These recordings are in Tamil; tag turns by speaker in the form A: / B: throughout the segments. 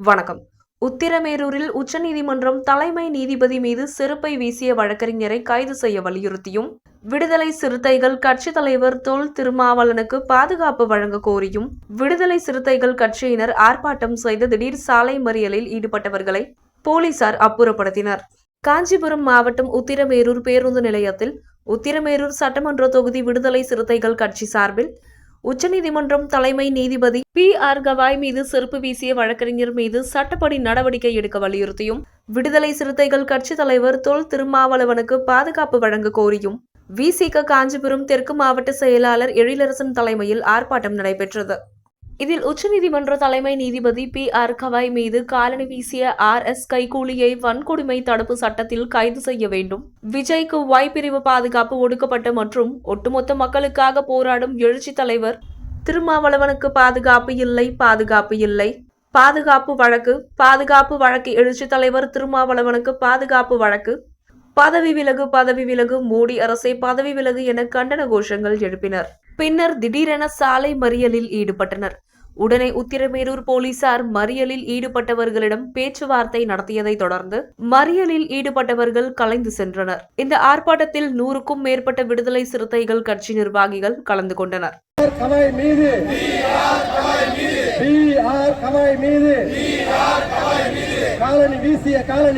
A: வணக்கம். உத்திரமேரூரில் உச்சநீதிமன்றம் தலைமை நீதிபதி மீது செருப்பை வீசிய வழக்கறிஞரை கைது செய்ய வலியுறுத்தியும், விடுதலை சிறுத்தைகள் கட்சித் தலைவர் தொல் திருமாவளவனுக்கு பாதுகாப்பு வழங்க கோரியும் விடுதலை சிறுத்தைகள் கட்சியினர் ஆர்ப்பாட்டம் செய்து திடீர் சாலை மறியலில் ஈடுபட்டவர்களை போலீசார் அப்புறப்படுத்தினர். காஞ்சிபுரம் மாவட்டம் உத்திரமேரூர் பேருந்து நிலையத்தில் உத்திரமேரூர் சட்டமன்ற தொகுதி விடுதலை சிறுத்தைகள் கட்சி சார்பில் உச்சநீதிமன்றம் தலைமை நீதிபதி PR கவாய் மீது செருப்பு வீசிய வழக்கறிஞர் மீது சட்டப்படி நடவடிக்கை எடுக்க வலியுறுத்தியும், விடுதலை சிறுத்தைகள் கட்சி தலைவர் தொல் திருமாவளவனுக்கு பாதுகாப்பு வழங்க கோரியும் விசிக காஞ்சிபுரம் தெற்கு மாவட்ட செயலாளர் எழிலரசன் தலைமையில் ஆர்ப்பாட்டம் நடைபெற்றது. இதில் உச்சநீதிமன்ற தலைமை நீதிபதி PR கவாய் மீது காலணி வீசிய RS கைகூலியை வன்கொடுமை தடுப்பு சட்டத்தில் கைது செய்ய வேண்டும், விஜய்க்கு Y பிரிவு பாதுகாப்பு ஒடுக்கப்பட்ட மற்றும் ஒட்டுமொத்த மக்களுக்காக போராடும் எழுச்சி தலைவர் திருமாவளவனுக்கு பாதுகாப்பு இல்லை, பாதுகாப்பு வழக்கு எழுச்சி தலைவர் திருமாவளவனுக்கு பாதுகாப்பு வழக்கு, பதவி விலகு, மோடி அரசே பதவி விலகு என கண்டன கோஷங்கள் எழுப்பினர். பின்னர் திடீரென சாலை மறியலில் ஈடுபட்டனர். உடனே உத்திரமேரூர் போலீசார் மறியலில் ஈடுபட்டவர்களிடம் பேச்சுவார்த்தை நடத்தியதை தொடர்ந்து மறியலில் ஈடுபட்டவர்கள் கலைந்து சென்றனர். இந்த ஆர்ப்பாட்டத்தில் 100க்கும் மேற்பட்ட விடுதலை சிறுத்தைகள் கட்சி நிர்வாகிகள் கலந்து கொண்டனர்.
B: காலனி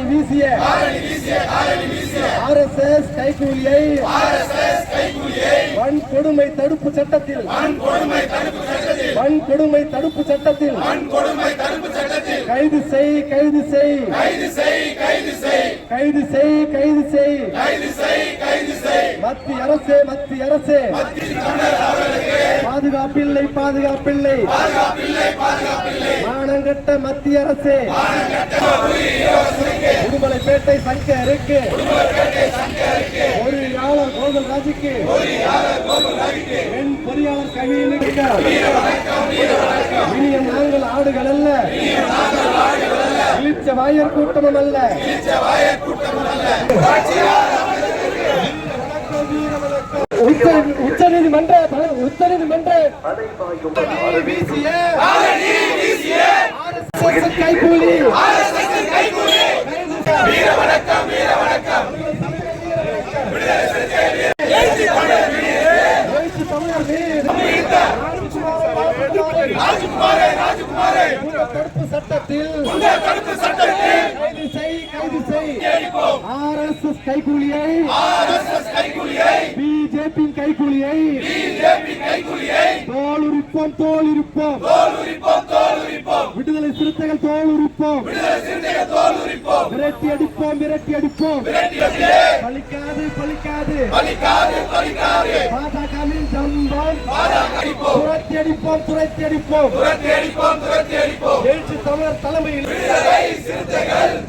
B: வீசிய RSS கைகூலியை வன்கொடுமை தடுப்பு சட்டத்தில் கைது செய். மத்திய அரசே பாதுகாப்பில்லை மானங்கட்ட மத்திய அரசே. உடுமலைப்பேட்டை சங்கருக்கு பொறியாளர் கோகுல்ராஜுக்கு பெண் பொறியாளர் கவினுக்கு இனியும் நாங்கள் ஆடுகள் அல்ல, இழிச்ச வாயர் கூட்டமும் அல்ல. உச்சநீதிமன்ற கைகூலி தடுப்பு சட்டத்தில் கைது செய். RSS கைகூலியை BJP கைகூலியை தோலுரிப்போம். விடுதலை சிறுத்தைகள் தோலுரிப்போம். விரட்டி அடிப்போம். பலிக்காது பாஜகவின் ஜம்பம். துரத்தி அடிப்போம். எழுச்சி தமிழர் தலைமையில்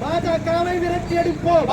B: பாஜகவை விரட்டி அடிப்போம்.